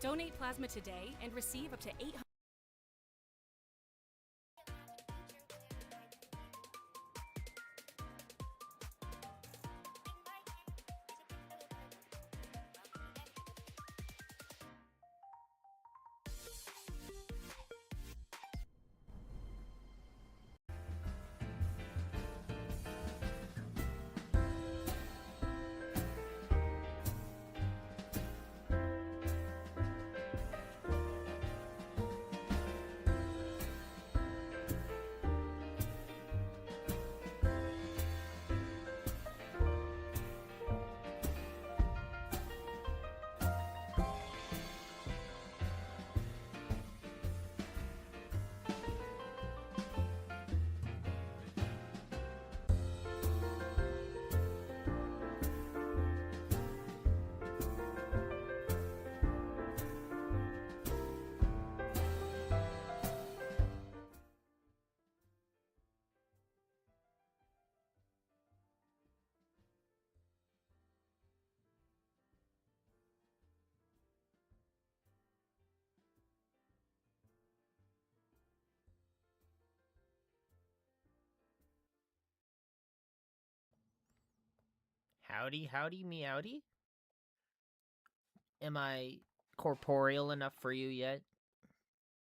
Donate plasma today and receive up to 800. Howdy, howdy, meowdy. Am I corporeal enough for you yet?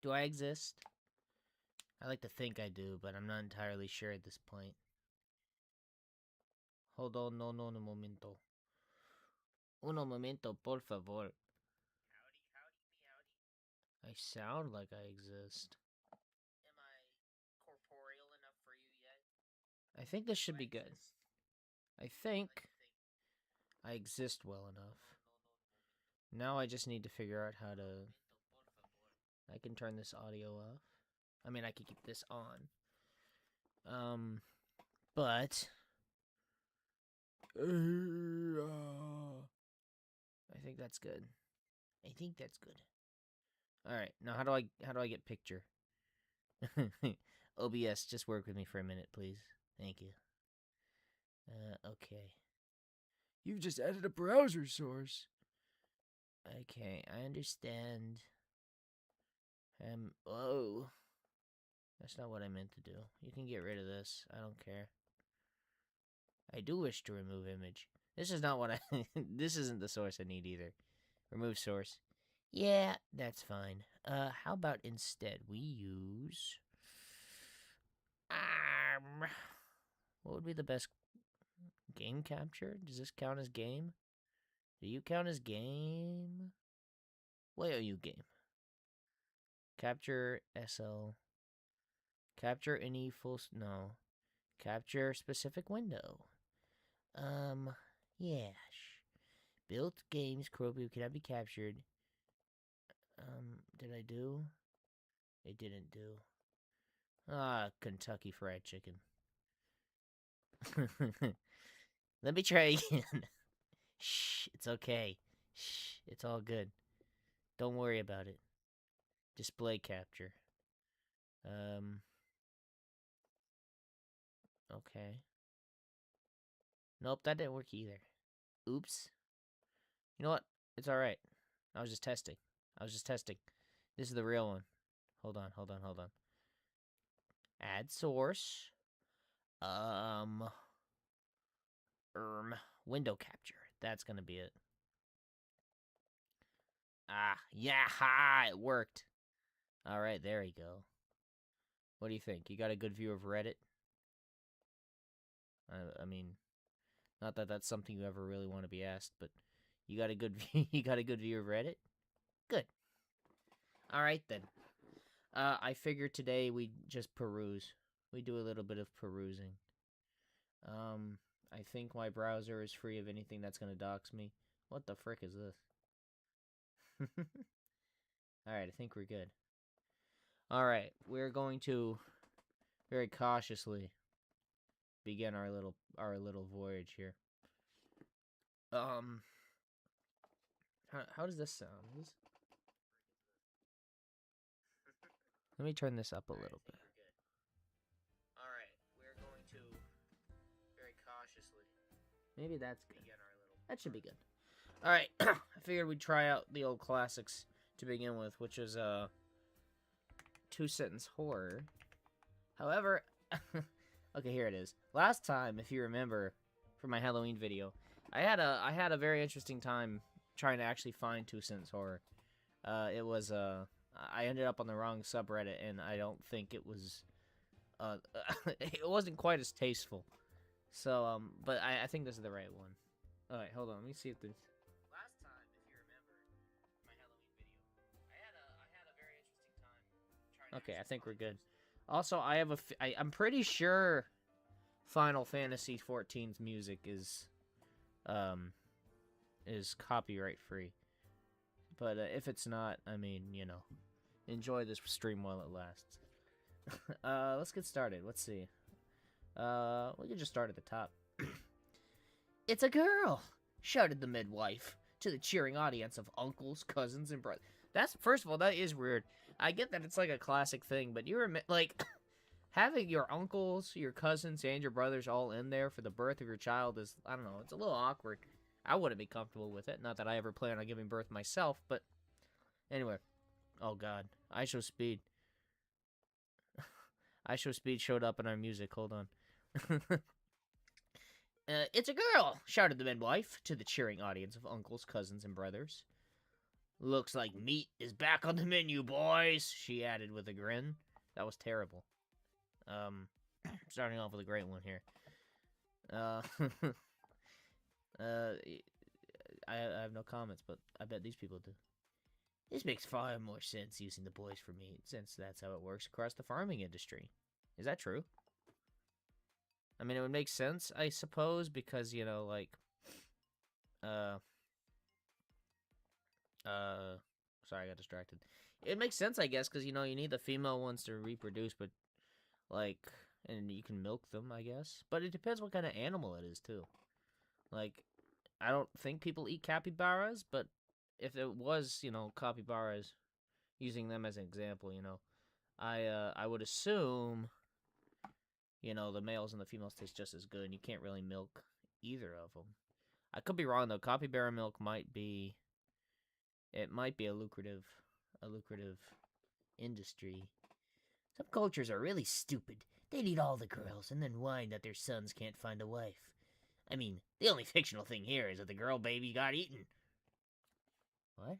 Do I exist? I like to think I do, but I'm not entirely sure at this point. Hold on, no, un momento. Uno momento, por favor. Howdy, howdy, meowdy. I sound like I exist. Am I corporeal enough for you yet? I think this should be good. I think I exist well enough. Now I just need to figure out how to... I can turn this audio off. I mean, I can keep this on. But... I think that's good. I think that's good. Alright, now how do I get picture? OBS, just work with me for a minute, please. Thank you. Okay. You've just added a browser source. Okay, I understand. Oh. That's not what I meant to do. You can get rid of this. I don't care. I do wish to remove image. This is not what I... This isn't the source I need either. Remove source. Yeah, that's fine. How about instead we use... what would be the best... Game capture? Does this count as game? Do you count as game? What are you game? Capture SL. Capture any full... No. Capture specific window. Yeah. Built games Chromebook cannot be captured. Did I do? It didn't do. Kentucky Fried Chicken. Let me try again. Shh, it's okay. Shh, it's all good. Don't worry about it. Display capture. Okay. Nope, that didn't work either. Oops. You know what? It's alright. I was just testing. This is the real one. Hold on. Add source. Window capture. That's gonna be it. Yeah, ha! It worked. Alright, there we go. What do you think? You got a good view of Reddit? I mean, not that that's something you ever really want to be asked, but you got a good view. You got a good view of Reddit? Good. All right then. I figured today we just peruse. We do a little bit of perusing. I think my browser is free of anything that's gonna dox me. What the frick is this? All right, I think we're good. All right, we're going to very cautiously begin our little voyage here. How does this sound? Let me turn this up a little bit. Alright, we're going to very cautiously. Maybe that's good. That should be good. Alright, I figured we'd try out the old classics. to begin with, which is two-sentence horror. However, okay, here it is. Last time, if you remember, for my Halloween video, I had a very interesting time trying to actually find two-sentence horror. It was I ended up on the wrong subreddit, and I don't think it was it wasn't quite as tasteful. So but I think this is the right one. All right, hold on. Let me see if this. Last time, if you remember, my Halloween video, I had a very interesting time trying. Okay, I think we're good. Also, I'm pretty sure Final Fantasy XIV's music is copyright free. But if it's not, I mean, you know, enjoy this stream while it lasts. Let's get started. Let's see. We can just start at the top. It's a girl! Shouted the midwife to the cheering audience of uncles, cousins, and brothers. That's, first of all, that is weird. I get that it's like a classic thing, but like, having your uncles, your cousins, and your brothers all in there for the birth of your child is, I don't know, it's a little awkward. I wouldn't be comfortable with it. Not that I ever plan on giving birth myself, but anyway. Oh, God. I Show Speed. I Show Speed showed up in our music. Hold on. It's a girl! Shouted the midwife to the cheering audience of uncles, cousins, and brothers. Looks like meat is back on the menu, boys, she added with a grin. That was terrible. Starting off with a great one here. I have no comments, but I bet these people do. This makes far more sense using the boys for meat, since that's how it works across the farming industry. Is that true? I mean, it would make sense, I suppose, because, you know, like, sorry, I got distracted. It makes sense, I guess, because, you know, you need the female ones to reproduce, but, like, and you can milk them, I guess. But it depends what kind of animal it is, too. Like, I don't think people eat capybaras, but if it was, you know, capybaras, using them as an example, you know, I would assume, you know, the males and the females taste just as good, and you can't really milk either of them. I could be wrong, though. Capybara milk might be, it might be a lucrative industry. Some cultures are really stupid. They'd eat all the girls and then whine that their sons can't find a wife. I mean, the only fictional thing here is that the girl baby got eaten. What?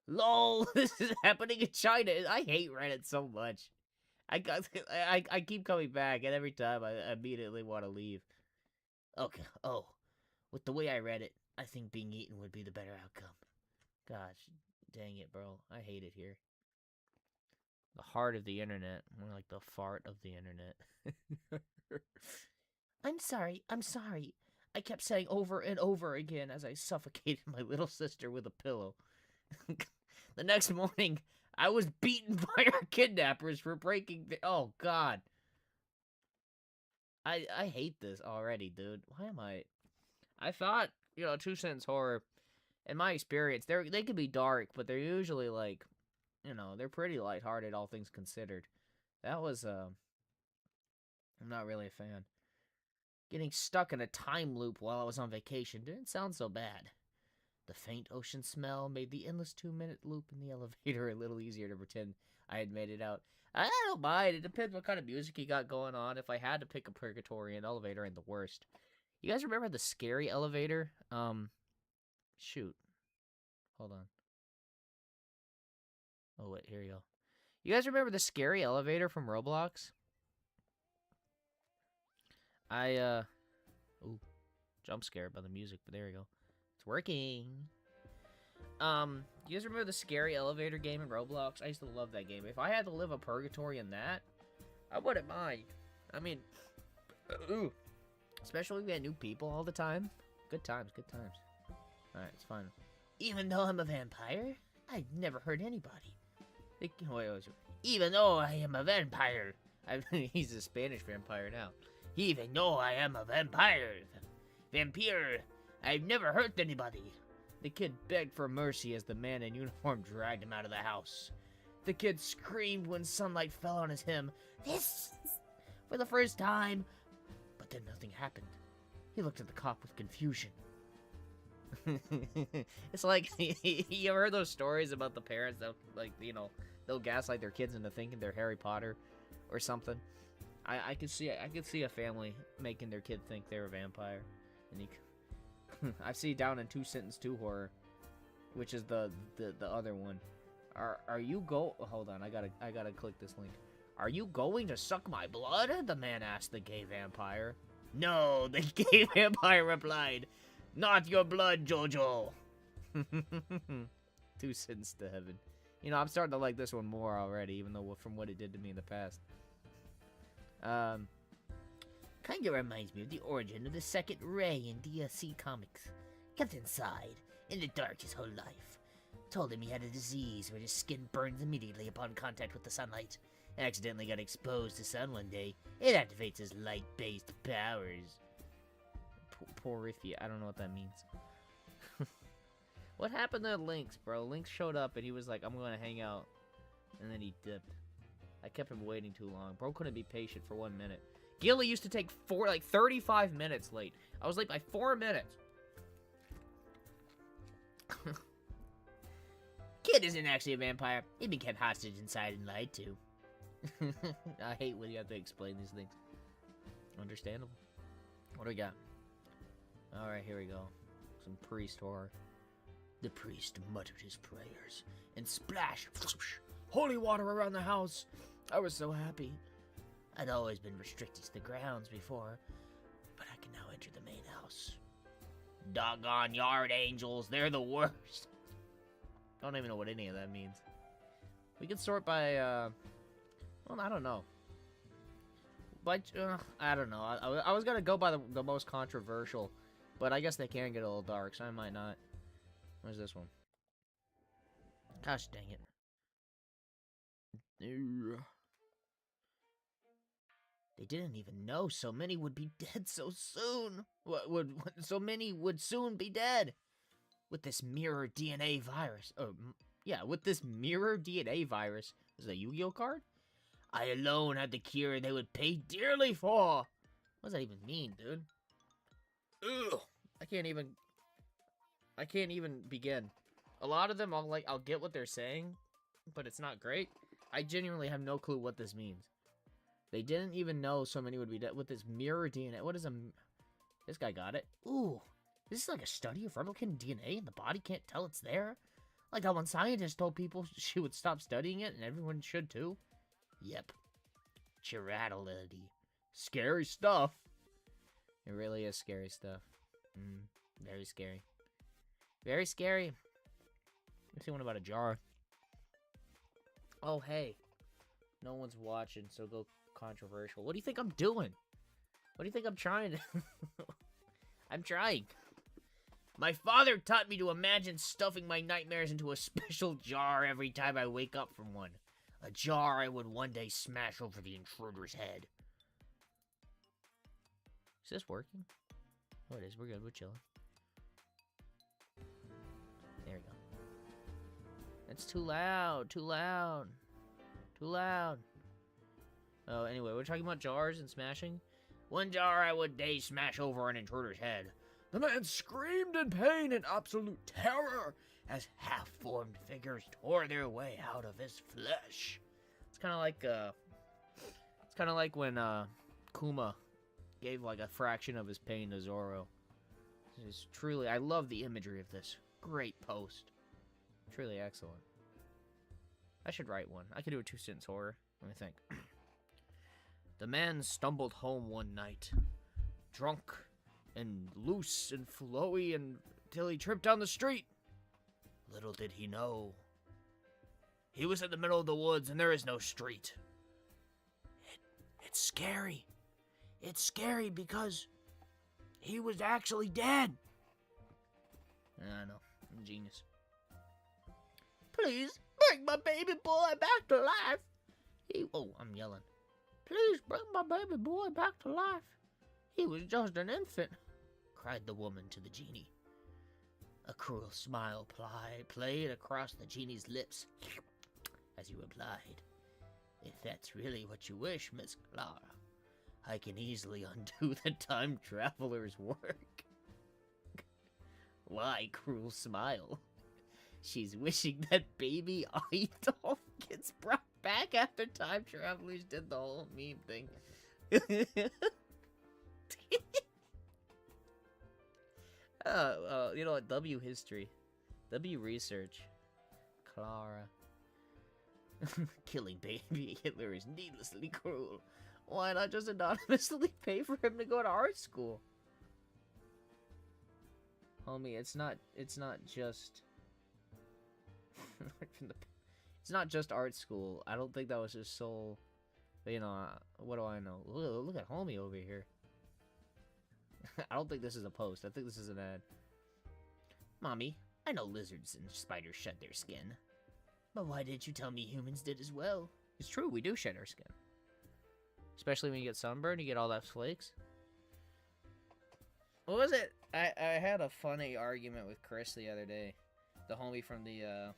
LOL, this is happening in China. I hate Reddit so much. I keep coming back, and every time I immediately want to leave. Okay, oh. With the way I read it, I think being eaten would be the better outcome. Gosh, dang it, bro. I hate it here. The heart of the internet. More like the fart of the internet. I'm sorry. I kept saying over and over again as I suffocated my little sister with a pillow. The next morning, I was beaten by our kidnappers for breaking the... Oh, God. I hate this already, dude. Why am I... I thought, you know, two-sentence horror, in my experience, they can be dark, but they're usually, like, you know, they're pretty lighthearted, all things considered. That was, I'm not really a fan. Getting stuck in a time loop while I was on vacation didn't sound so bad. The faint ocean smell made the endless 2-minute loop in the elevator a little easier to pretend I had made it out. I don't mind. It depends what kind of music you got going on. If I had to pick a purgatory, an elevator ain't the worst. You guys remember the scary elevator? Shoot. Hold on. Oh, wait, here you go. You guys remember the scary elevator from Roblox? Ooh, jump scared by the music, but there you go. It's working. You guys remember the scary elevator game in Roblox? I used to love that game. If I had to live a purgatory in that, I wouldn't mind. I mean, ooh. Especially if we had new people all the time. Good times, good times. Alright, it's fine. Even though I'm a vampire, I've never hurt anybody. Wait. Even though I am a vampire. He's a Spanish vampire now. Even though I am a vampire, I've never hurt anybody. The kid begged for mercy as the man in uniform dragged him out of the house. The kid screamed when sunlight fell on him. This for the first time. But then nothing happened. He looked at the cop with confusion. It's like, you ever heard those stories about the parents that, like, you know, they'll gaslight their kids into thinking they're Harry Potter or something? I could see a family making their kid think they're a vampire, and I see down in 2 Sentence 2 Horror, which is the other one. Are you hold on, I gotta click this link. Are you going to suck my blood? The man asked the gay vampire. No, the gay vampire replied. Not your blood, Jojo. 2 Sentence to Heaven. You know, I'm starting to like this one more already, even though from what it did to me in the past. Kinda reminds me of the origin of the second Ray in DLC Comics. Kept inside, in the dark his whole life. Told him he had a disease where his skin burns immediately upon contact with the sunlight. Accidentally got exposed to sun one day. It activates his light-based powers. Poor Riffy, I don't know what that means. What happened to Lynx, bro? Lynx showed up and he was like, I'm gonna hang out. And then he dipped. I kept him waiting too long. Bro couldn't be patient for 1 minute. Gilly used to take 35 minutes late. I was late by 4 minutes. Kid isn't actually a vampire. He became hostage inside and lied to. I hate when you have to explain these things. Understandable. What do we got? Alright, here we go. Some priest horror. The priest muttered his prayers, and splash, holy water around the house. I was so happy. I'd always been restricted to the grounds before, but I can now enter the main house. Doggone yard angels, they're the worst. Don't even know what any of that means. We can sort by, well, I don't know. But, I don't know. I was gonna go by the most controversial, but I guess they can get a little dark, so I might not. Where's this one? Gosh dang it. They didn't even know so many would be dead so soon. So many would soon be dead. With this mirror DNA virus. Yeah, with this mirror DNA virus. Is that a Yu-Gi-Oh card? I alone had the cure they would pay dearly for. What does that even mean, dude? Ugh. I can't even begin. A lot of them, I'll get what they're saying, but it's not great. I genuinely have no clue what this means. They didn't even know so many would be dead with this mirror DNA. What is a... This guy got it. Ooh. This is like a study of replicating DNA and the body can't tell it's there? Like how one scientist told people she would stop studying it and everyone should too? Yep. Chirality. Scary stuff. It really is scary stuff. Very scary. Very scary. Let's see one about a jar. Oh, hey. No one's watching, so go controversial. What do you think I'm doing? What do you think I'm trying to... I'm trying. My father taught me to imagine stuffing my nightmares into a special jar every time I wake up from one. A jar I would one day smash over the intruder's head. Is this working? Oh, it is. We're good. We're chilling. There we go. It's too loud. Too loud. Too loud. Oh, anyway, we're talking about jars and smashing. One jar I would day smash over an intruder's head. The man screamed in pain and absolute terror as half-formed figures tore their way out of his flesh. It's kind of like when Kuma gave like a fraction of his pain to Zoro. It's truly, I love the imagery of this. Great post. Truly excellent. I should write one. I could do a 2-sentence horror. Let me think. The man stumbled home one night, drunk and loose and flowy until he tripped down the street. Little did he know, he was in the middle of the woods and there is no street. It's scary. It's scary because he was actually dead. I know. I'm a genius. Please bring my baby boy back to life. Oh, I'm yelling. Please bring my baby boy back to life. He was just an infant, cried the woman to the genie. A cruel smile played across the genie's lips as he replied, if that's really what you wish, Miss Clara, I can easily undo the time traveler's work. Why, cruel smile? She's wishing that baby idol gets brought back after time travelers did the whole meme thing. You know what? W history. W research. Clara. Killing baby Hitler is needlessly cruel. Why not just anonymously pay for him to go to art school? Homie, it's not just... it's not just art school. I don't think that was his sole... But, you know, what do I know? Look at homie over here. I don't think this is a post. I think this is an ad. Mommy, I know lizards and spiders shed their skin. But why didn't you tell me humans did as well? It's true, we do shed our skin. Especially when you get sunburned, you get all that flakes. What was it? I had a funny argument with Chris the other day. The homie from the,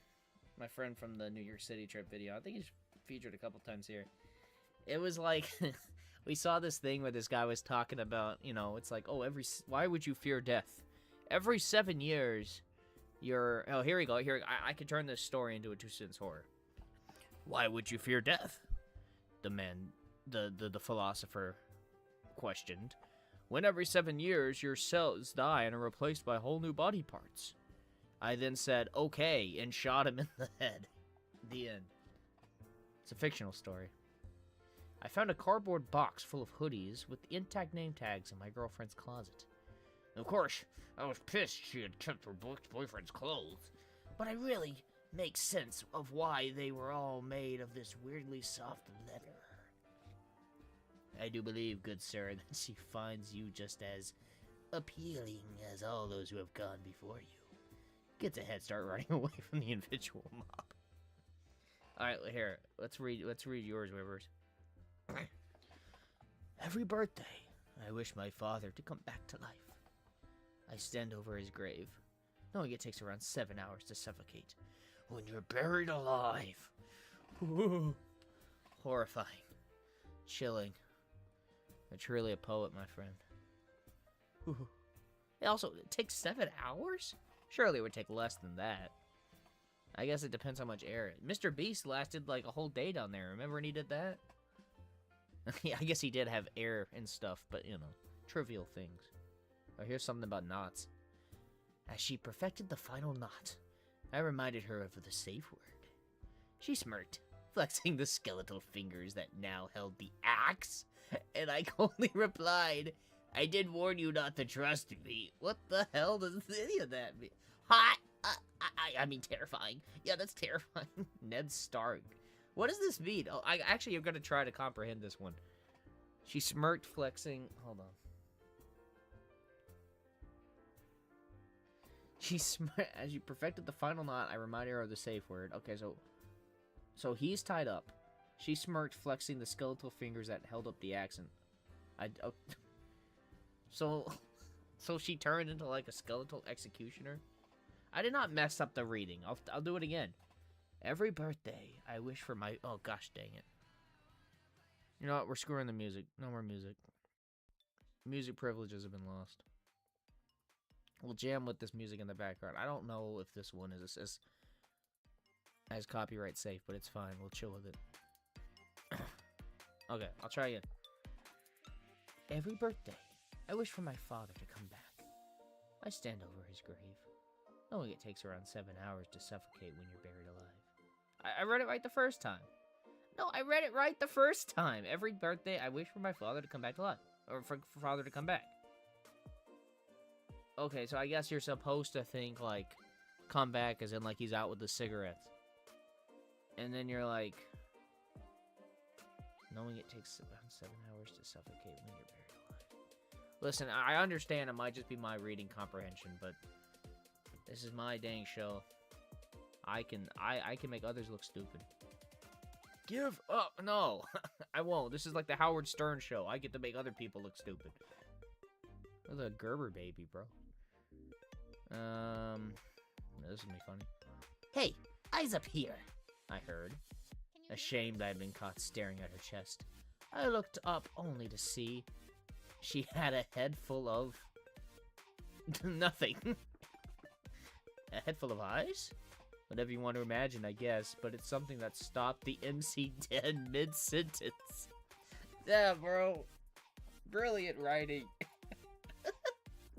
my friend from the New York City trip video. I think he's featured a couple times here. It was like, we saw this thing where this guy was talking about, you know, it's like, oh, why would you fear death? Every 7 years, oh, here we go. Here, I could turn this story into a 2-sentence horror. Why would you fear death? The man, the philosopher questioned. When every 7 years, your cells die and are replaced by whole new body parts. I then said, okay, and shot him in the head. The end. It's a fictional story. I found a cardboard box full of hoodies with intact name tags in my girlfriend's closet. Of course, I was pissed she had kept her boyfriend's clothes, but I really make sense of why they were all made of this weirdly soft leather. I do believe, good sir, that she finds you just as appealing as all those who have gone before you. Gets a head start running away from the individual mob. Alright, here, let's read yours, Rivers. Every birthday, I wish my father to come back to life. I stand over his grave, knowing it takes around 7 hours to suffocate. When you're buried alive. Horrifying. Chilling. You're truly a poet, my friend. It takes 7 hours? Surely it would take less than that. I guess it depends how much air. Mr. Beast lasted like a whole day down there. Remember when he did that? Yeah, I guess he did have air and stuff, but, you know, trivial things. Oh, here's something about knots. As she perfected the final knot, I reminded her of the safe word. She smirked, flexing the skeletal fingers that now held the axe, and I coldly replied, I did warn you not to trust me. What the hell does any of that mean? Hot! I mean, terrifying. Yeah, that's terrifying. Ned Stark. What does this mean? Oh, I'm going to try to comprehend this one. She smirked, flexing... Hold on. She smirked... As you perfected the final knot, I reminded her of the safe word. Okay, so he's tied up. She smirked, flexing the skeletal fingers that held up the accent. So she turned into, like, a skeletal executioner? I did not mess up the reading. I'll do it again. Every birthday, I wish for my... Oh, gosh dang it. You know what? We're screwing the music. No more music. Music privileges have been lost. We'll jam with this music in the background. I don't know if this one is as copyright safe, but it's fine. We'll chill with it. Okay, I'll try again. Every birthday, I wish for my father to come back. I stand over his grave, knowing it takes around 7 hours to suffocate when you're buried alive. I read it right the first time. No, I read it right the first time. Every birthday, I wish for my father to come back to life. Or for father to come back. Okay, so I guess you're supposed to think, like, come back as in, like, he's out with the cigarettes. And then you're like, knowing it takes around 7 hours to suffocate when you're buried alive. Listen, I understand it might just be my reading comprehension, but this is my dang show. I can make others look stupid. Give up! No, I won't. This is like the Howard Stern show. I get to make other people look stupid. Look at the Gerber baby, bro. This is gonna be funny. Hey, eyes up here! I heard. Ashamed I had been caught staring at her chest, I looked up only to see she had a head full of... nothing. A head full of eyes? Whatever you want to imagine, I guess, but it's something that stopped the MC dead mid-sentence. Yeah, bro. Brilliant writing.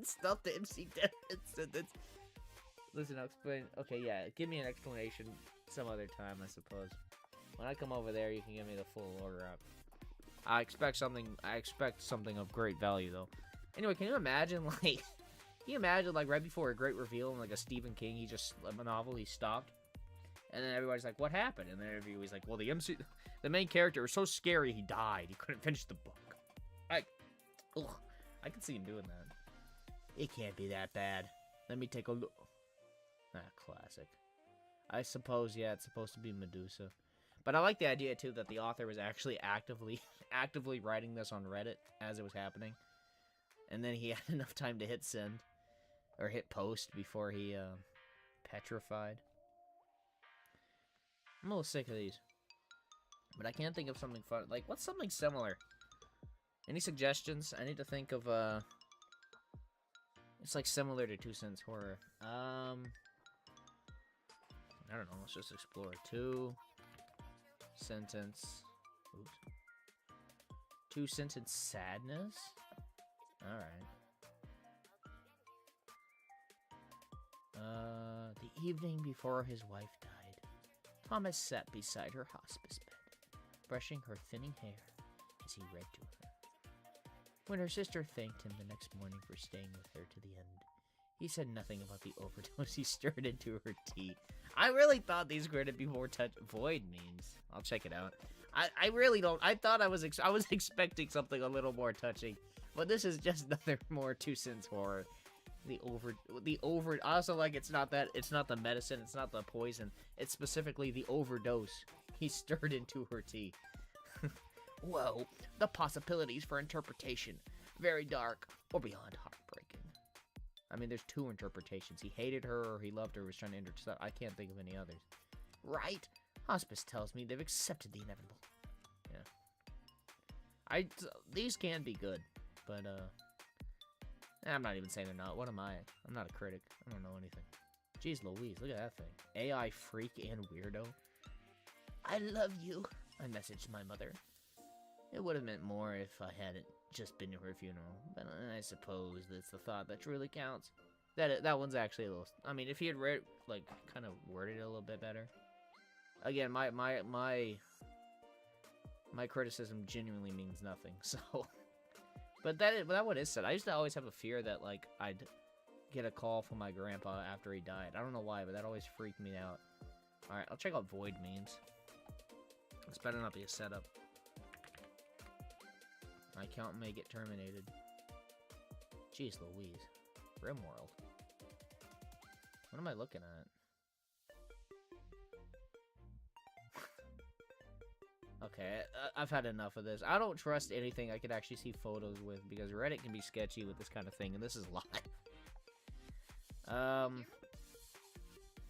Stop the MC dead mid-sentence. Listen, I'll explain. Okay, yeah, give me an explanation some other time, I suppose. When I come over there, you can give me the full order up. I expect something of great value, though. Anyway, can you imagine, like... Can you imagine, like, right before a great reveal in, like, a Stephen King, a novel, he stopped? And then everybody's like, what happened? And then everybody's like, well, the main character was so scary, he died. He couldn't finish the book. I can see him doing that. It can't be that bad. Let me take a look. Ah, classic. I suppose, yeah, it's supposed to be Medusa. But I like the idea, too, that the author was actually actively writing this on Reddit as it was happening. And then he had enough time to hit send. Or hit post before he, petrified. I'm a little sick of these. But I can't think of something fun. Like, what's something similar? Any suggestions? I need to think of, it's, like, similar to 2 Cents Horror. I don't know. Let's just explore. 2 sentence... Oops. 2 sentence sadness? Alright. The evening before his wife died, Thomas sat beside her hospice bed, brushing her thinning hair as he read to her. When her sister thanked him the next morning for staying with her to the end, he said nothing about the overdose he stirred into her tea. I really thought these were to be more void memes. I'll check it out. I really don't. I thought I was expecting something a little more touching, but this is just another more 2 Cents Horror. The over. I also like it's not the medicine, it's not the poison. It's specifically the overdose he stirred into her tea. Whoa, the possibilities for interpretation. Very dark or beyond heartbreaking. I mean, there's 2 interpretations. He hated her or he loved her, was trying to intercept. I can't think of any others. Right? Hospice tells me they've accepted the inevitable. Yeah. These can be good, but, I'm not even saying they're not. What am I? I'm not a critic. I don't know anything. Jeez Louise, look at that thing. AI freak and weirdo. I love you, I messaged my mother. It would have meant more if I hadn't just been to her funeral, but I suppose that's the thought that truly counts. That one's actually a little... I mean, if he had read, like, kind of worded it a little bit better. Again, my criticism genuinely means nothing, so... But that one is said. I used to always have a fear that, like, I'd get a call from my grandpa after he died. I don't know why, but that always freaked me out. Alright, I'll check out void means. This better not be a setup. My account may get terminated. Jeez Louise. Rimworld. What am I looking at? Okay, I've had enough of this. I don't trust anything I could actually see photos with, because Reddit can be sketchy with this kind of thing, and this is live.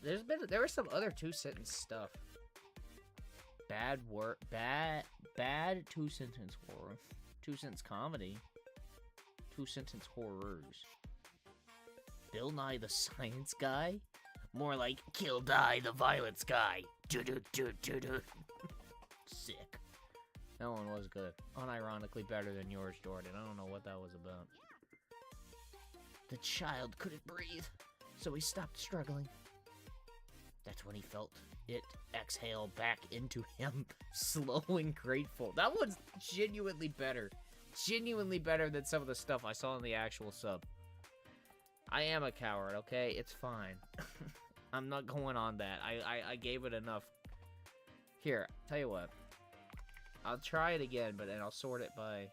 There was some other 2 sentence stuff. Bad 2 sentence horror. 2 sentence comedy. 2 sentence horrors. Bill Nye the Science Guy? More like Kill Die the Violence Guy. Sick. That one was good. Unironically better than yours, Jordan. I don't know what that was about. The child couldn't breathe, so he stopped struggling. That's when he felt it exhale back into him, slow and grateful. That one's genuinely better. Genuinely better than some of the stuff I saw in the actual sub. I am a coward, okay? It's fine. I'm not going on that. I gave it enough. Here, tell you what. I'll try it again, but then I'll sort it by...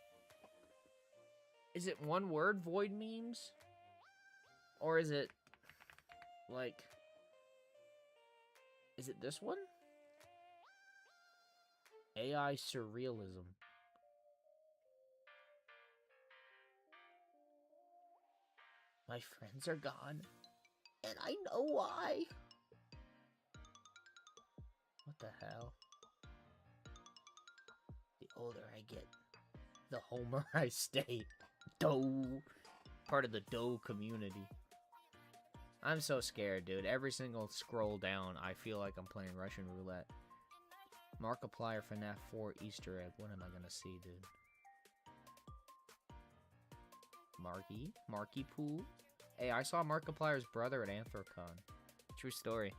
Is it one word, void memes? Or is it... like... Is it this one? AI surrealism. My friends are gone, and I know why. What the hell? The older I get, the homer I stay. Doe. Part of the Doe community. I'm so scared, dude. Every single scroll down, I feel like I'm playing Russian roulette. Markiplier FNAF 4 Easter egg. What am I gonna see, dude? Marky Poo. Hey, I saw Markiplier's brother at Anthrocon. True story.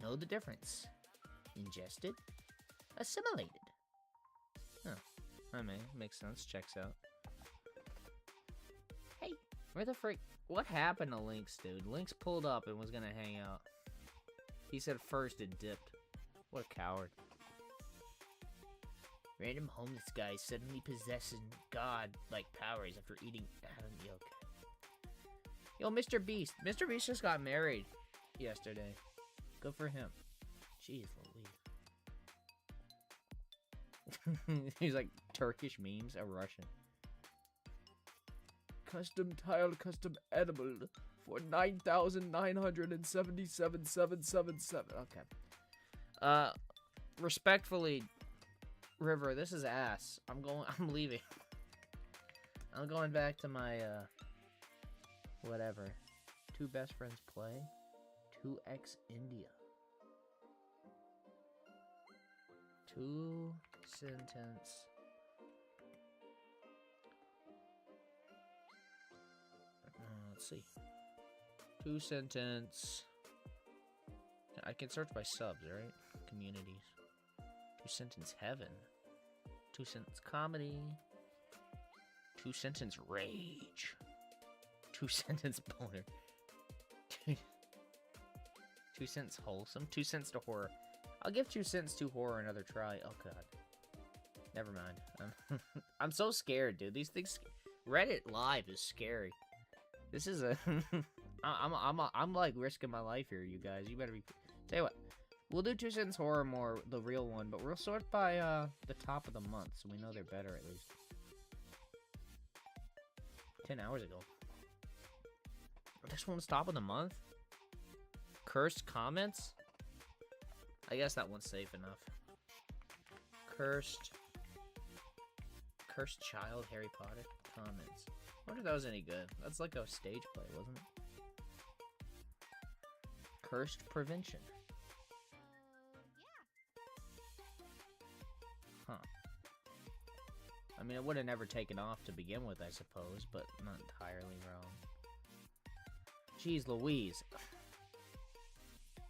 Know the difference. Ingested? Assimilated. Huh. I mean, makes sense. Checks out. Hey, where the frick? What happened to Lynx, dude? Lynx pulled up and was gonna hang out. He said first it dipped. What a coward. Random homeless guy suddenly possessing god-like powers after eating Adam yolk. Yo, Mr. Beast. Mr. Beast just got married yesterday. Good for him. Jeez Louise. He's like Turkish memes or Russian. Custom tile, custom animal for 9,977,777. Okay. Respectfully, River, this is ass. I'm leaving. I'm going back to my, whatever. Two best friends play. 2x India. 2 sentence. Let's see. 2 sentence. I can search by subs, right? Communities. 2 sentence heaven. 2 sentence comedy. 2 sentence rage. 2 sentence boner. 2 cents wholesome. 2 cents to horror. I'll give 2 cents to horror another try. Oh god. Never mind. I'm so scared, dude. These things. Reddit live is scary. This is a. I'm like risking my life here, you guys. You better be. Tell you what. We'll do 2 cents horror more, the real one, but we'll sort by the top of the month, so we know they're better at least. 10 hours ago. This one's top of the month? Cursed comments? I guess that one's safe enough. Cursed child Harry Potter comments. I wonder if that was any good. That's like a stage play, wasn't it? Cursed prevention. Huh. I mean, it would have never taken off to begin with, I suppose, but not entirely wrong. Jeez Louise.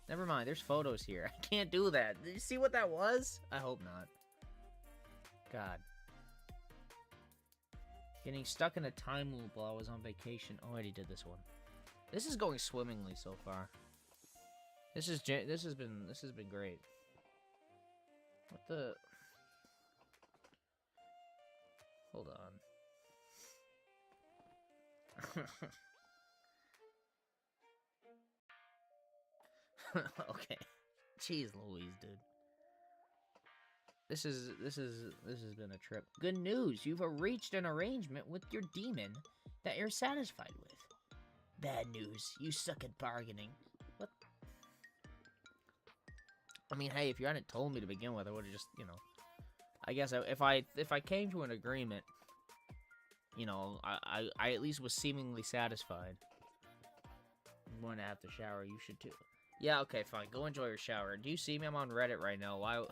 Never mind, there's photos here. I can't do that. Did you see what that was? I hope not. God. Getting stuck in a time loop while I was on vacation. Oh, I already did this one. This is going swimmingly so far. This has been great. What the? Hold on. Okay. Jeez Louise, dude. This has been a trip. Good news, you've reached an arrangement with your demon that you're satisfied with. Bad news, you suck at bargaining. What? I mean, hey, if you hadn't told me to begin with, I would have just, you know. I guess if I came to an agreement, you know, I at least was seemingly satisfied. I'm going to have to shower. You should too. Yeah, okay, fine. Go enjoy your shower. Do you see me? I'm on Reddit right now. Why?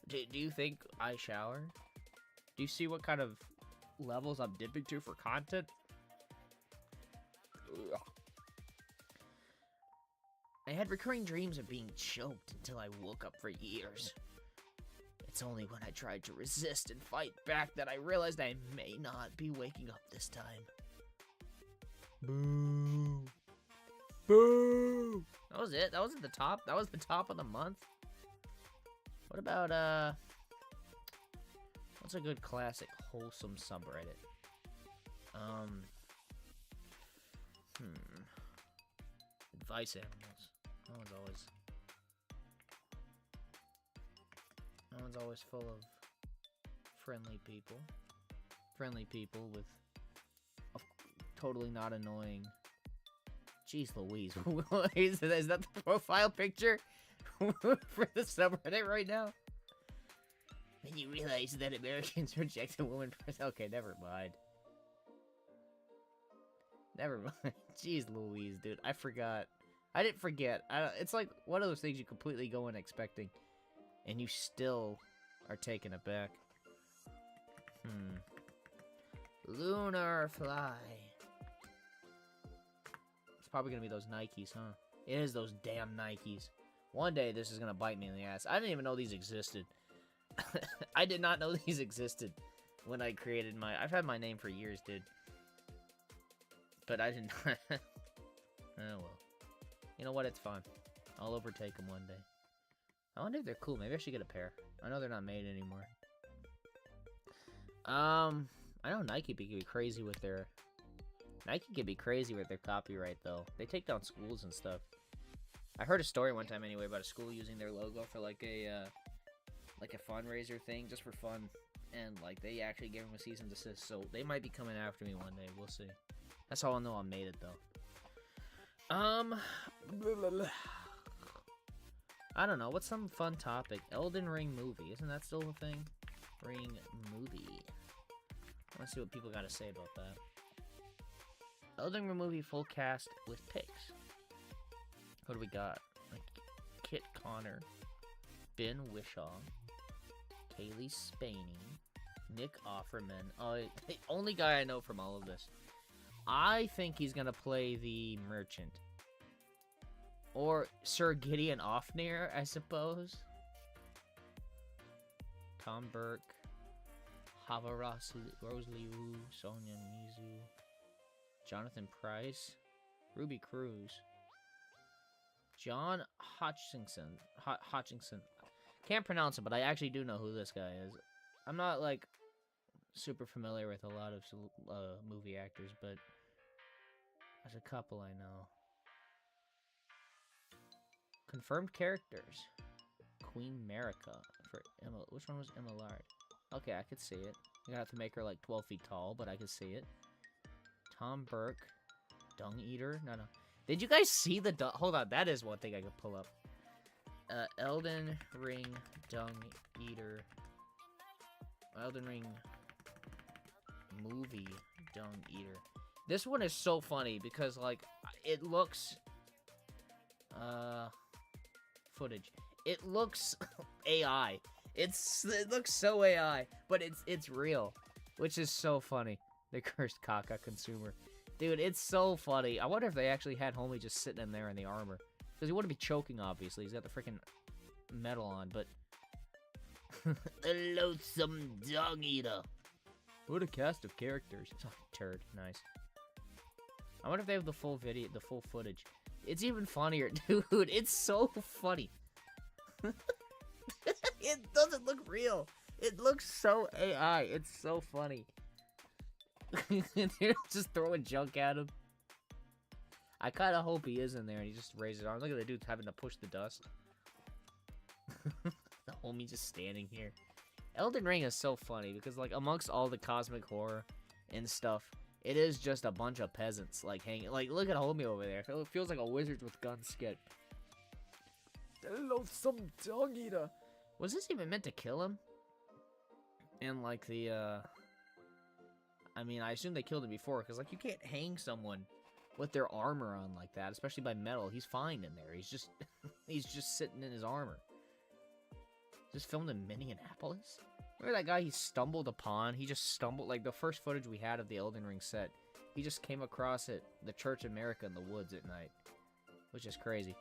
Do you think I shower? Do you see what kind of levels I'm dipping to for content? Ugh. I had recurring dreams of being choked until I woke up for years. It's only when I tried to resist and fight back that I realized I may not be waking up this time. Boo. Boo! That was it? That wasn't the top? That was the top of the month? What about, what's a good classic wholesome subreddit? Advice animals. That one's always full of friendly people. Friendly people with totally not annoying. Jeez Louise. Is that the profile picture for the subreddit right now? When you realize that Americans reject a woman first. Okay, never mind. Never mind. Jeez Louise, dude. I forgot. I didn't forget. It's like one of those things you completely go in expecting, and you still are taken aback. Lunar fly. It's probably gonna be those Nikes, huh? It is those damn Nikes. One day this is gonna bite me in the ass. I didn't even know these existed. I did not know these existed when I created my... I've had my name for years, dude. But I didn't... Oh, well. You know what? It's fine. I'll overtake them one day. I wonder if they're cool. Maybe I should get a pair. I know they're not made anymore. I know Nike could be crazy with their... Nike can be crazy with their copyright, though. They take down schools and stuff. I heard a story one time, anyway, about a school using their logo for, like a fundraiser thing, just for fun. And, like, they actually gave them a cease and desist, so they might be coming after me one day. We'll see. That's how I'll know I made it, though. I don't know. What's some fun topic? Elden Ring movie. Isn't that still a thing? Ring movie. I want to see what people got to say about that. Elden Ring movie full cast with pics. What do we got? Like Kit Connor, Ben Wishaw, Kaylee Spaney, Nick Offerman. Oh, the only guy I know from all of this. I think he's gonna play the merchant. Or Sir Gideon Ofnir, I suppose. Tom Burke, Hava Rosliu, Sonia Mizu, Jonathan Price, Ruby Cruz, John Hutchinson. Hutchinson. Can't pronounce it, but I actually do know who this guy is. I'm not, like, super familiar with a lot of movie actors, but there's a couple I know. Confirmed characters. Queen Marika. For Emma. Which one was Emma Lard? Okay, I could see it. You're gonna have to make her, like, 12 feet tall, but I could see it. Tom Burke. Dung Eater? No. Did you guys see the hold on, that is one thing I could pull up. Elden Ring Dung Eater. Elden Ring movie Dung Eater. This one is so funny because, like, it looks footage. It looks AI. It looks so AI, but it's real, which is so funny. The cursed caca consumer. Dude, it's so funny. I wonder if they actually had Homie just sitting in there in the armor. Because he wouldn't be choking, obviously. He's got the freaking metal on, but... The loathsome dog eater. What a cast of characters. Oh, turd. Nice. I wonder if they have the full video, the full footage. It's even funnier, dude. It's so funny. It doesn't look real. It looks so AI. It's so funny. They're just throwing junk at him. I kind of hope he is in there and he just raises his arm. Look at the dude having to push the dust. The homie just standing here. Elden Ring is so funny because, like, amongst all the cosmic horror and stuff, it is just a bunch of peasants, like, hanging. Like, look at homie over there. It feels like a wizard with guns skit. Loathsome dog eater. Was this even meant to kill him? And, like, the, I mean, I assume they killed him before, because, like, you can't hang someone with their armor on like that, especially by metal. He's fine in there. He's just, he's just sitting in his armor. Just filmed in Minneapolis? Remember that guy he stumbled upon? He just stumbled, like, the first footage we had of the Elden Ring set, he just came across it, the Church of America in the woods at night. Which is crazy.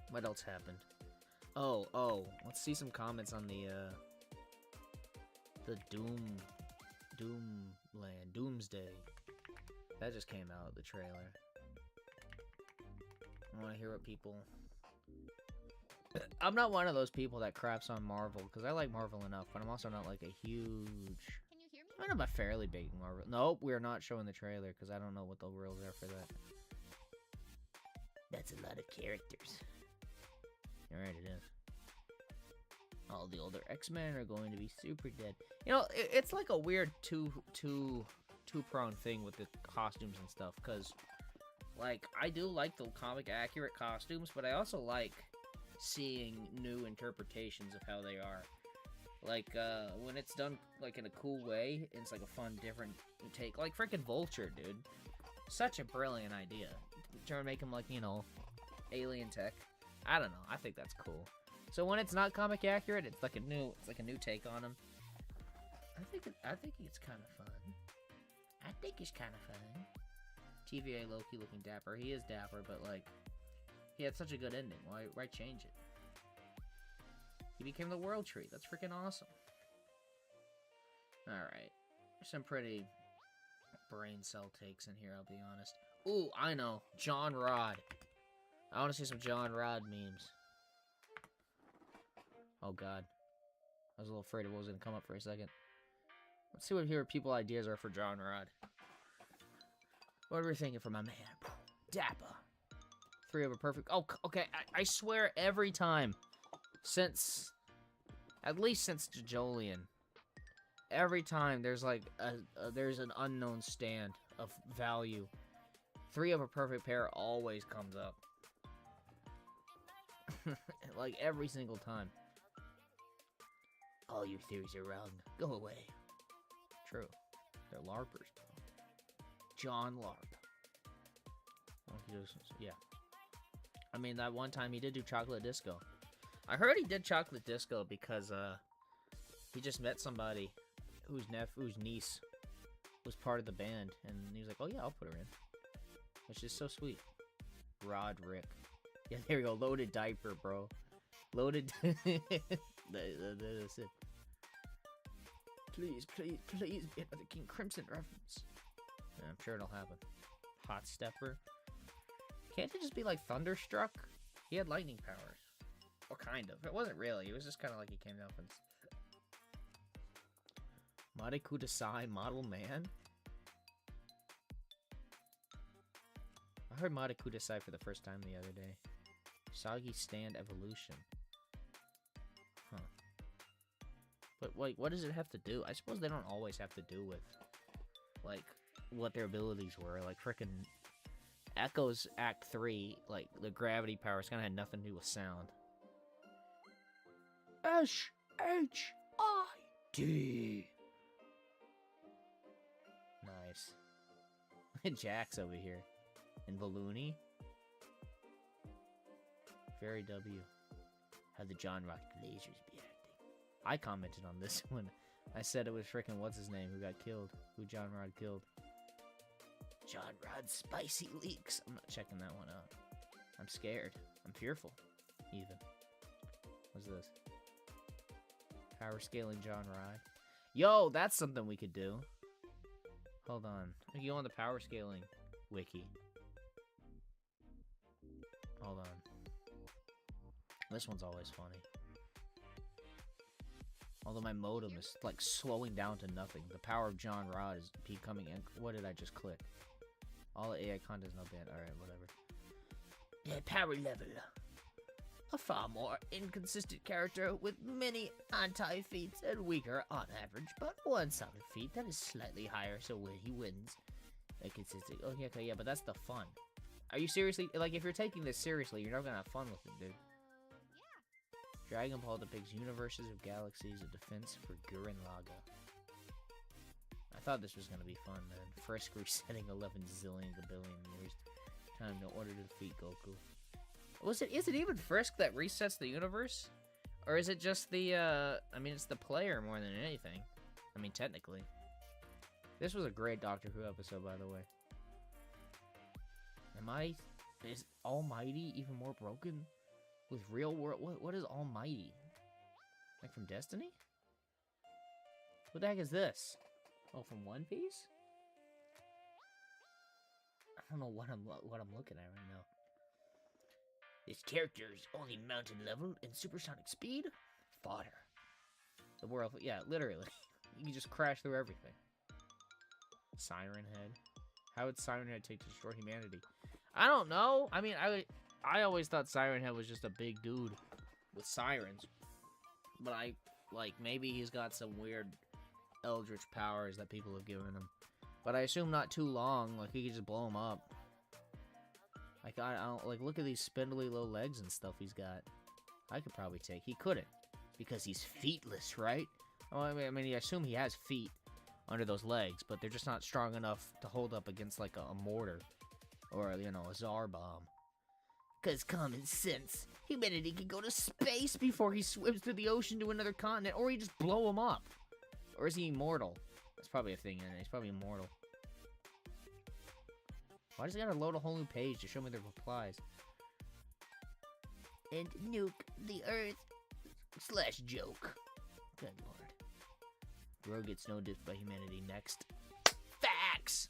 What else happened? Oh, let's see some comments on the Doomsday. That just came out, the trailer. I want to hear what people... I'm not one of those people that craps on Marvel, because I like Marvel enough, but I'm also not like a huge... Can you hear me? I'm a fairly big Marvel... Nope, we're not showing the trailer, because I don't know what the rules are for that. That's a lot of characters. You're right, it is. All the older X-Men are going to be super dead. You know, it's like a weird two-pronged thing with the costumes and stuff, because, like, I do like the comic-accurate costumes, but I also like seeing new interpretations of how they are. Like, when it's done, like, in a cool way, it's, like, a fun, different take. Like, freaking Vulture, dude. Such a brilliant idea. Trying to make him, like, you know, alien tech. I don't know. I think that's cool. So when it's not comic accurate, it's like a new take on him. I think it's kind of fun. I think it's kind of fun. TVA Loki looking dapper. He is dapper, but, like, he had such a good ending. Why change it? He became the World Tree. That's freaking awesome. Alright. There's some pretty brain cell takes in here, I'll be honest. Ooh, I know. John Rod. I want to see some John Rod memes. Oh, God. I was a little afraid it was going to come up for a second. Let's see what here people ideas are for John Rod. What are we thinking for my man? Dapper. 3 over perfect. Oh, okay. I swear every time since, at least since Jajolian, every time there's like there's an unknown stand of value, 3 over perfect pair always comes up. Like every single time. All your theories are wrong. Go away. True. They're LARPers, bro. John LARP. Oh, yeah. I mean, that one time he did do Chocolate Disco. I heard he did Chocolate Disco because, he just met somebody whose niece was part of the band, and he was like, oh yeah, I'll put her in. Which is so sweet. Roderick. Yeah, there we go. Loaded diaper, bro. Loaded... That's it. Please, please, please be another King Crimson reference. Yeah, I'm sure it'll happen. Hot Stepper. Can't it just be like Thunderstruck? He had lightning powers. Well, kind of. It wasn't really. It was just kind of like he came down from... Made Kudasai Model Man? I heard Made Kudasai for the first time the other day. Soggy Stand Evolution. Huh. But wait, what does it have to do? I suppose they don't always have to do with, like, what their abilities were. Like, frickin' Echo's Act 3, like, the gravity powers kinda had nothing to do with sound. S-H-I-D. Nice. Jack's over here. And Balloony. Fairy W. How the John Rock lasers be acting. I commented on this one. I said it was frickin' what's his name who got killed. Who John Rod killed. John Rod's spicy leaks. I'm not checking that one out. I'm scared. I'm fearful. Even. What's this? Power scaling John Rod. Yo, that's something we could do. Hold on. We go on the power scaling wiki. Hold on. This one's always funny. Although my modem is, like, slowing down to nothing. The power of John Rod is becoming... What did I just click? All AI content is no banned. Alright, whatever. Yeah, power level. A far more inconsistent character with many anti-feats and weaker on average, but one solid feat that is slightly higher, so when he wins. Inconsistent. Okay, yeah, but that's the fun. Are you seriously... Like, if you're taking this seriously, you're not gonna have fun with it, dude. Dragon Ball depicts universes of galaxies of defense for Gurren Lagann. I thought this was gonna be fun, man. Frisk resetting 11 zillion gabillion years. Time in order to defeat Goku. Is it even Frisk that resets the universe? Or is it just the, I mean, it's the player more than anything. I mean, technically. This was a great Doctor Who episode, by the way. Is Almighty even more broken? With real world, what is Almighty? Like from Destiny? What the heck is this? Oh, from One Piece? I don't know what I'm looking at right now. This character's only mountain level and supersonic speed? Fodder. The world, yeah, literally. You can just crash through everything. Siren Head. How would Siren Head take to destroy humanity? I don't know. I mean, I always thought Siren Head was just a big dude with sirens. But maybe he's got some weird eldritch powers that people have given him. But I assume not too long, like he could just blow him up. Like, I don't, like, look at these spindly little legs and stuff he's got. I could probably take. He couldn't. Because he's feetless, right? Oh, I mean, I assume he has feet under those legs, but they're just not strong enough to hold up against, like, a mortar. Or, you know, a Tsar bomb. Because common sense. Humanity can go to space before he swims through the ocean to another continent, or he just blow him up. Or is he immortal? That's probably a thing in it. He's probably immortal. Why does he gotta load a whole new page to show me the replies? And nuke the Earth. / joke. Good lord. Bro gets no diff by humanity. Next. Facts!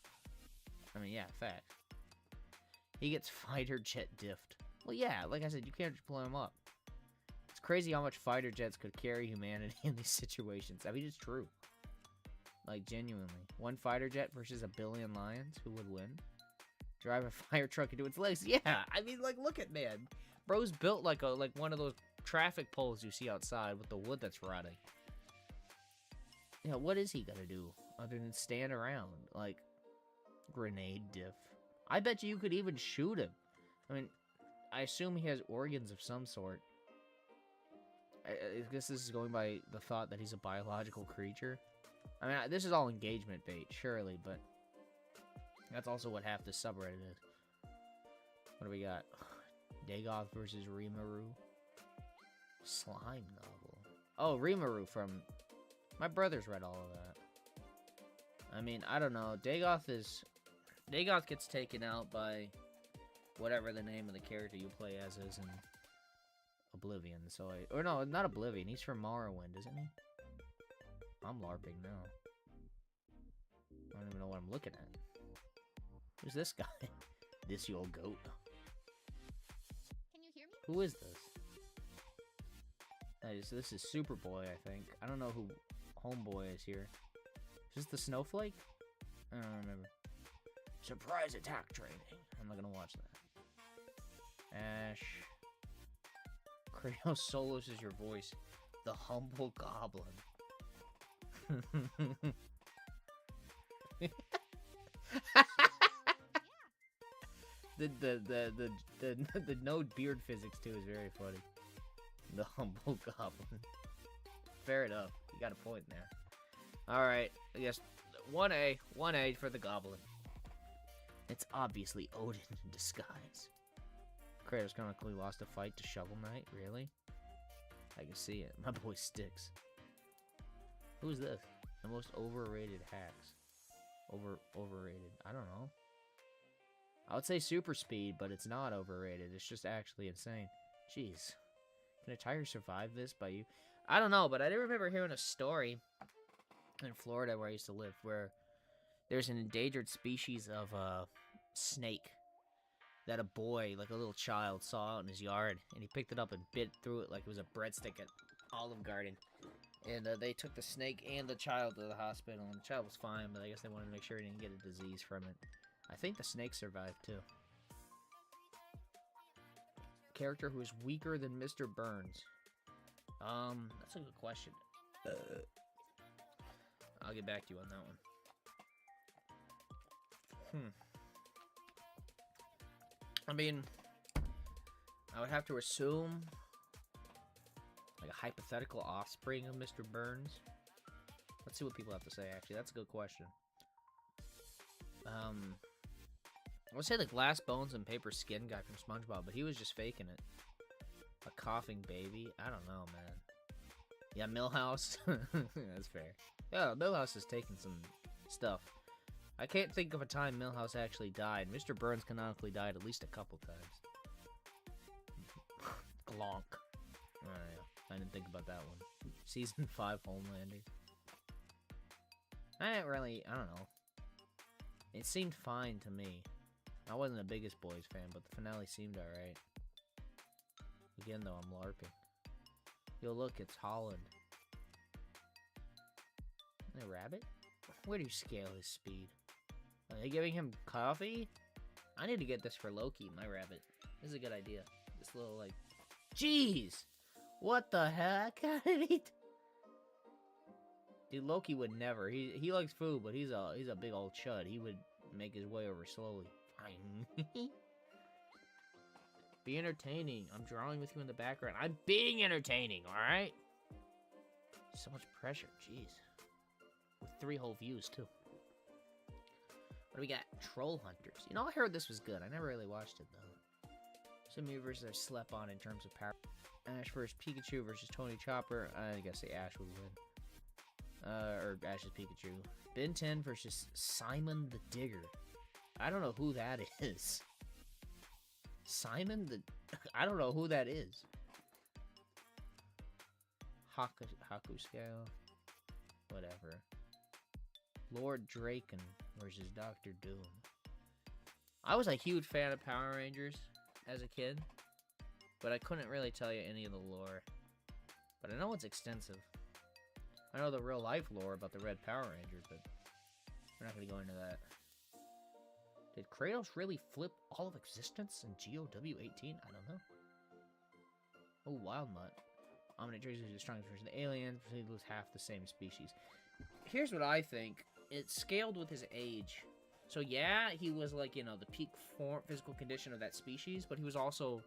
I mean, yeah, facts. He gets fighter jet diffed. Well, yeah, like I said, you can't just blow him up. It's crazy how much fighter jets could carry humanity in these situations. I mean, it's true. Like, genuinely. One fighter jet versus a billion lions? Who would win? Drive a fire truck into its legs? Yeah, I mean, like, look at, man. Bro's built like one of those traffic poles you see outside with the wood that's rotting. Yeah, what is he gonna do other than stand around? Like, grenade diff. I bet you could even shoot him. I mean, I assume he has organs of some sort. I guess this is going by the thought that he's a biological creature. I mean, this is all engagement bait, surely, but that's also what half the subreddit is. What do we got? Dagoth versus Rimuru. Slime novel. Oh, Rimuru from... My brother's read all of that. I mean, I don't know. Dagoth gets taken out by whatever the name of the character you play as is in Oblivion. So or no, not Oblivion. He's from Morrowind, isn't he? I'm LARPing now. I don't even know what I'm looking at. Who's this guy? This your goat. Can you hear me? Who is this? This is Superboy, I think. I don't know who Homeboy is here. Is this the Snowflake? I don't remember. Surprise attack training. I'm not gonna watch that. Ash. Kratos Solos is your voice. The humble goblin. the node beard physics too is very funny. The humble goblin. Fair enough. You got a point there. Alright, I guess 1A for the goblin. It's obviously Odin in disguise. Kratos chronically lost a fight to Shovel Knight, really? I can see it. My boy Styx. Who's this? The most overrated hacks. Overrated. I don't know. I would say super speed, but it's not overrated. It's just actually insane. Jeez. Can a tiger survive this by you? I don't know, but I do remember hearing a story in Florida where I used to live, where there's an endangered species of snake that a boy, like a little child, saw out in his yard, and he picked it up and bit through it like it was a breadstick at Olive Garden. And they took the snake and the child to the hospital, and the child was fine, but I guess they wanted to make sure he didn't get a disease from it. I think the snake survived, too. Character who is weaker than Mr. Burns. That's a good question. I'll get back to you on that one. I mean, I would have to assume like a hypothetical offspring of Mr. Burns. Let's see what people have to say, actually. That's a good question. I would say the glass bones and paper skin guy from SpongeBob, but he was just faking it. A coughing baby? I don't know, man. Yeah, Milhouse. That's fair. Yeah, Milhouse has taken some stuff. I can't think of a time Milhouse actually died. Mr. Burns canonically died at least a couple times. Glonk. I didn't think about that one. Season 5 Homelander. I don't know. It seemed fine to me. I wasn't the biggest Boys fan, but the finale seemed alright. Again, though, I'm LARPing. Yo, look, it's Holland. A rabbit? Where do you scale his speed? Are they giving him coffee? I need to get this for Loki, my rabbit. This is a good idea. This little, like... Jeez! What the heck? How did he... Dude, Loki would never. He likes food, but he's a big old chud. He would make his way over slowly. Fine. Be entertaining. I'm drawing with you in the background. I'm being entertaining, alright? So much pressure, jeez. With 3 whole views, too. What do we got? Troll Hunters. You know, I heard this was good. I never really watched it, though. Some universes are slept on in terms of power. Ash versus Pikachu versus Tony Chopper. I guess the Ash would win. Or Ash's Pikachu. Ben 10 versus Simon the Digger. I don't know who that is. Simon the... I don't know who that is. Haku scale. Whatever. Lord Draken versus Dr. Doom. I was a huge fan of Power Rangers as a kid, but I couldn't really tell you any of the lore. But I know it's extensive. I know the real life lore about the Red Power Ranger, but we're not going to go into that. Did Kratos really flip all of existence in GOW 18? I don't know. Oh, Wild Mutt. Omnitrix is the strongest version of the aliens, but he lose half the same species. Here's what I think. It scaled with his age. So yeah, he was like, you know, the peak form, physical condition of that species, but he was also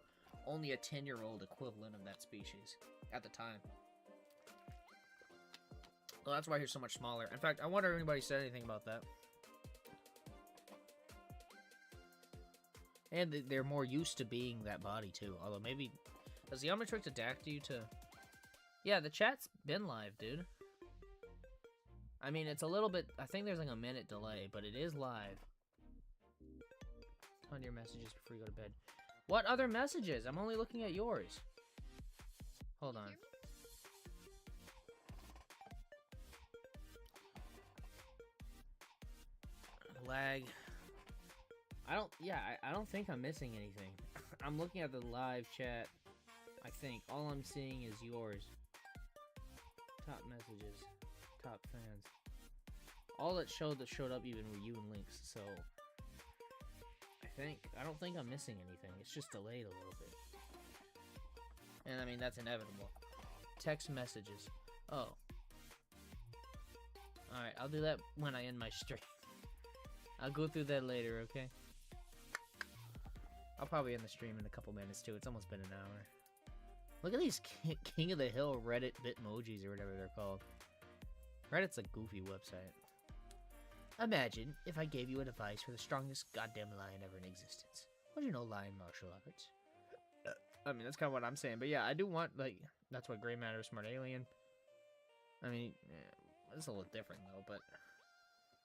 only a 10-year-old equivalent of that species at the time. Well, that's why he's so much smaller. In fact, I wonder if anybody said anything about that. And they're more used to being that body, too. Although maybe... Does the Omnitrix adapt you to... Yeah, the chat's been live, dude. I mean, it's a little bit... I think there's like a minute delay, but it is live. On your messages before you go to bed. What other messages? I'm only looking at yours. Hold on. Lag. I don't think I'm missing anything. I'm looking at the live chat. I think all I'm seeing is yours. Top messages, top fans. All that showed up even were you and Links. So I don't think I'm missing anything. It's just delayed a little bit. And I mean that's inevitable. Text messages. Oh. All right, I'll do that when I end my stream. I'll go through that later, okay? I'll probably end the stream in a couple minutes, too. It's almost been an hour. Look at these King of the Hill Reddit Bitmojis or whatever they're called. Reddit's a goofy website. Imagine if I gave you a device for the strongest goddamn lion ever in existence. Would you know lion martial arts? I mean, that's kind of what I'm saying. But yeah, I do want, like, that's what Gray Matter Smart Alien. I mean, yeah, it's a little different, though, but...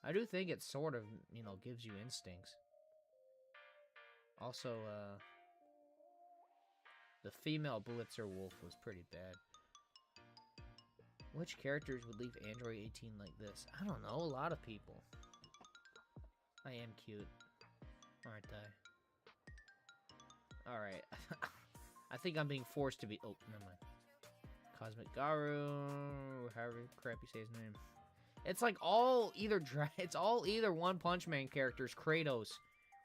I do think it sort of, you know, gives you instincts. Also, the female Blitzer Wolf was pretty bad. Which characters would leave Android 18 like this? I don't know, a lot of people. I am cute, aren't I? Alright. I think I'm being forced to be... Oh, never mind. Cosmic Garu, however crap you say his name. It's like all either it's all either One Punch Man characters, Kratos,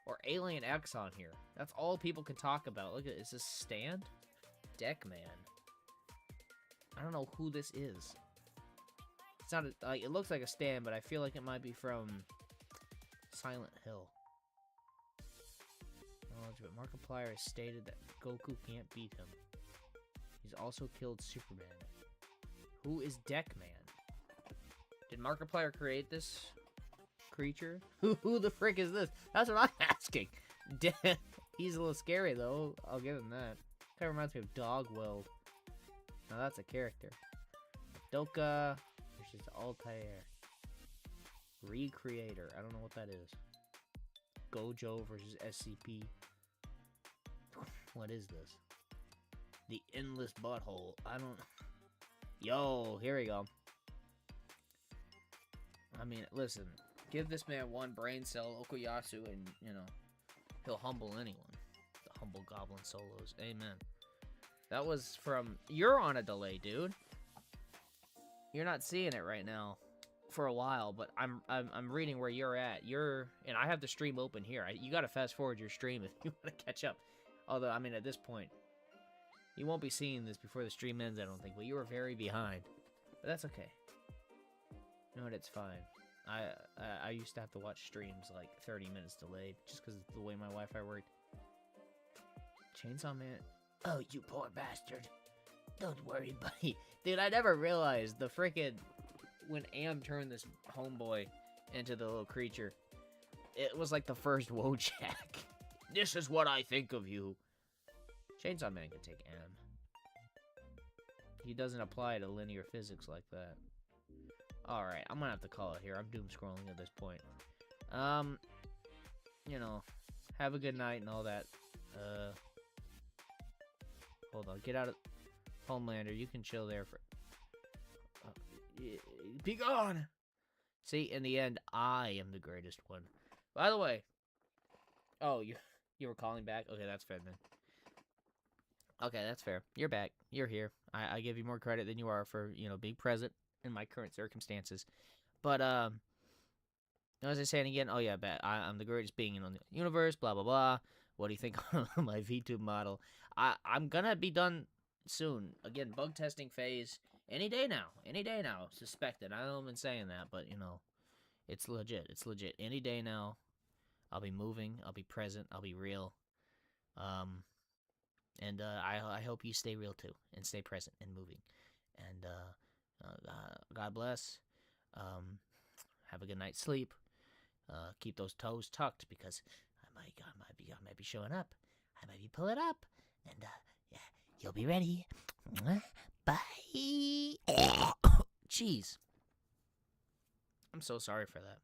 or Alien X on here. That's all people can talk about. Look at, is this Stand? Deckman. I don't know who this is. It's not like it looks like a Stand, but I feel like it might be from Silent Hill. Knowledge, but Markiplier has stated that Goku can't beat him. He's also killed Superman. Who is Deckman? Did Markiplier create this creature? Who the frick is this? That's what I'm asking. He's a little scary, though. I'll give him that. Kind of reminds me of Dogwell. Now that's a character. Doka versus Altair. Recreator. I don't know what that is. Gojo versus SCP. What is this? The Endless Butthole. I don't... Yo, here we go. I mean, listen, give this man one brain cell, Okuyasu, and, you know, he'll humble anyone. The humble goblin solos. Amen. That was from... You're on a delay, dude. You're not seeing it right now for a while, but I'm reading where you're at. And I have the stream open here. You gotta fast forward your stream if you want to catch up. Although, I mean, at this point, you won't be seeing this before the stream ends, I don't think, but you are very behind. But that's okay. You know what, it's fine. I used to have to watch streams like 30 minutes delayed just because of the way my Wi-Fi worked. Chainsaw Man. Oh, you poor bastard. Don't worry, buddy. Dude, I never realized the frickin' when Am turned this homeboy into the little creature, it was like the first Wojak. This is what I think of you. Chainsaw Man can take Am. He doesn't apply to linear physics like that. Alright, I'm gonna have to call it here. I'm doom scrolling at this point. You know, have a good night and all that. Hold on, get out of... Homelander, you can chill there for... be gone! See, in the end, I am the greatest one. By the way... Oh, you were calling back? Okay, that's fair then. Okay, that's fair. You're back. You're here. I give you more credit than you are for, you know, being present in my current circumstances. But, as I was saying again, oh yeah, I'm the greatest being in the universe, blah, blah, blah. What do you think of my VTube model? I'm gonna be done soon. Again, bug testing phase. Any day now. Any day now. Suspected. I know I've been saying that, but, you know, it's legit. It's legit. Any day now. I'll be moving. I'll be present. I'll be real. And I hope you stay real too, and stay present and moving. And God bless. Have a good night's sleep. Keep those toes tucked because I might be showing up. I might be pulling up, and yeah, you'll be ready. Bye. Jeez, I'm so sorry for that.